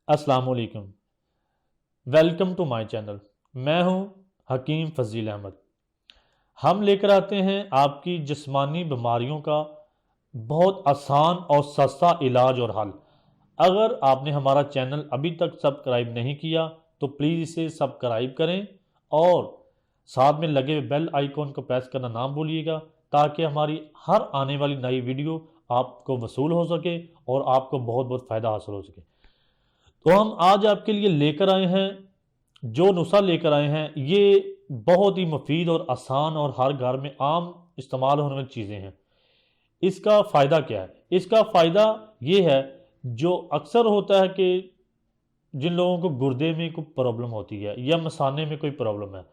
अस्सलाम वालेकुम। Welcome to my channel. मैं हूं हकीम फजील अहमद। हम लेकर आते हैं आपकी जिस्मानी बीमारियों का बहुत आसान और सस्ता इलाज और हल। अगर आपने हमारा चैनल अभी तक सब्सक्राइब नहीं किया तो प्लीज़ इसे सब्सक्राइब करें और साथ में लगे हुए बेल आइकॉन को प्रेस करना ना भूलिएगा, ताकि हमारी हर आने वाली नई वीडियो आपको वसूल हो सके और आपको बहुत बहुत फ़ायदा हासिल हो सके। तो हम आज आपके लिए लेकर आए हैं, जो नुस्खा लेकर आए हैं ये बहुत ही मुफीद और आसान और हर घर में आम इस्तेमाल होने वाली चीज़ें हैं। इसका फ़ायदा क्या है? इसका फ़ायदा ये है, जो अक्सर होता है कि जिन लोगों को गुर्दे में कोई प्रॉब्लम होती है या मसाने में कोई प्रॉब्लम है,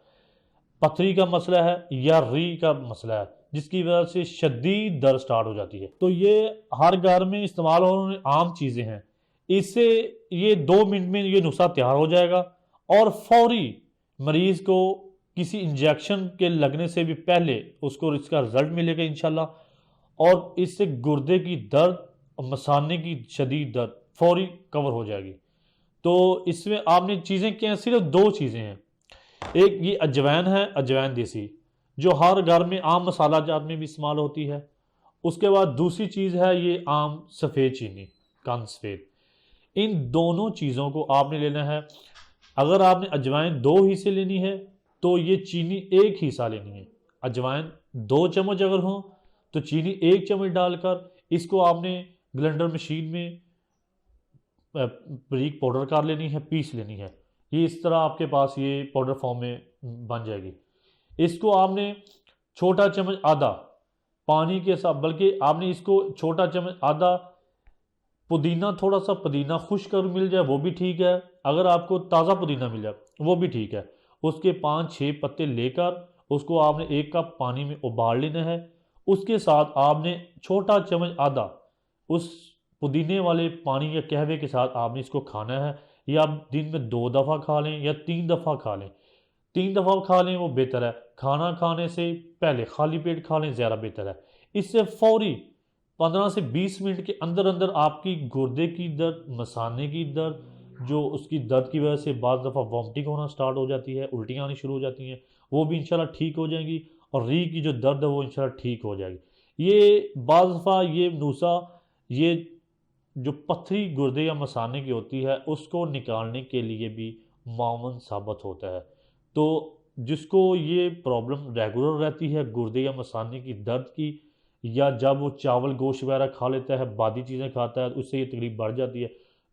पथरी का मसला है या री का मसला है, जिसकी वजह से शदीद दर्द स्टार्ट हो जाती है, तो ये हर घर में इस्तेमाल होने वाली आम चीज़ें हैं। इससे ये 2 मिनट में ये नुस्खा तैयार हो जाएगा और फौरी मरीज को किसी इंजेक्शन के लगने से भी पहले उसको इसका रिजल्ट मिलेगा इंशाल्लाह। और इससे गुर्दे की दर्द और मसाने की शदीद दर्द फौरी कवर हो जाएगी। तो इसमें आपने चीज़ें क्या हैं? सिर्फ 2 चीज़ें हैं। एक ये अजवाइन है, अजवाइन देसी, जो हर घर में आम मसाला जात में भी इस्तेमाल होती है। उसके बाद दूसरी चीज़ है ये आम सफ़ेद चीनी, कान सफ़ेद। इन दोनों चीज़ों को आपने लेना है। अगर आपने अजवाइन 2 हिस्से लेनी है तो ये चीनी 1 हिस्सा लेनी है। अजवाइन 2 चम्मच अगर हो तो चीनी 1 चम्मच डालकर इसको आपने ब्लेंडर मशीन में बारीक पाउडर कर लेनी है, पीस लेनी है। ये इस तरह आपके पास ये पाउडर फॉर्म में बन जाएगी। इसको आपने छोटा चम्मच आधा पानी के साथ, बल्कि आपने इसको छोटा चम्मच आधा पुदीना, थोड़ा सा पुदीना खुश्क अगर मिल जाए वो भी ठीक है, अगर आपको ताज़ा पुदीना मिल जाए वो भी ठीक है। उसके 5-6 पत्ते लेकर उसको आपने 1 कप पानी में उबाल लेना है। उसके साथ आपने छोटा चम्मच आधा उस पुदीने वाले पानी या कहवे के साथ आपने इसको खाना है। या आप दिन में 2 दफ़ा खा लें या 3 दफ़ा खा लें। 3 दफ़ा खा लें वो बेहतर है। खाना खाने से पहले खाली पेट खा लें, ज़्यादा बेहतर है। इससे फौरी 15 से 20 मिनट के अंदर अंदर आपकी गुर्दे की दर्द, मसाने की दर्द, जो उसकी दर्द की वजह से बाज़ दफ़ा वॉमिटिंग होना स्टार्ट हो जाती है, उल्टियाँ आनी शुरू हो जाती हैं, वो भी इंशाल्लाह ठीक हो जाएंगी। और री की जो दर्द है वो इंशाल्लाह ठीक हो जाएगी। ये बाज़ दफ़ा ये नुस्खा, ये जो पथरी गुर्दे या मसाने की होती है उसको निकालने के लिए भी मामून साबित होता है। तो जिसको ये प्रॉब्लम रेगुलर रहती है गुर्दे या मसाने की दर्द की, या जब वो चावल गोश्त वगैरह खा लेता है, बादी चीज़ें खाता है, उससे ये तकलीफ बढ़ जाती है,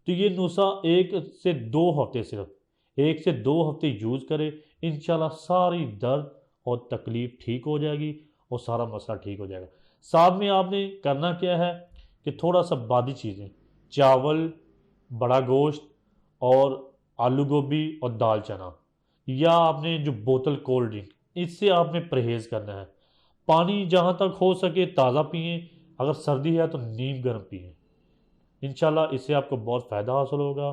तो ये नुस्खा 1 से 2 हफ्ते, सिर्फ 1 से 2 हफ्ते यूज़ करें, इंशाल्लाह सारी दर्द और तकलीफ ठीक हो जाएगी और सारा मसला ठीक हो जाएगा। साथ में आपने करना क्या है कि थोड़ा सा बादी चीज़ें, चावल, बड़ा गोश्त और आलू गोभी और दाल चना, या आपने जो बोतल कोल्ड ड्रिंक, इससे आपने परहेज़ करना है। पानी जहाँ तक हो सके ताज़ा पिएँ, अगर सर्दी है तो नीम गर्म पिएँ। इंशाल्लाह इससे आपको बहुत फ़ायदा हासिल होगा।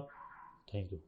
Thank you.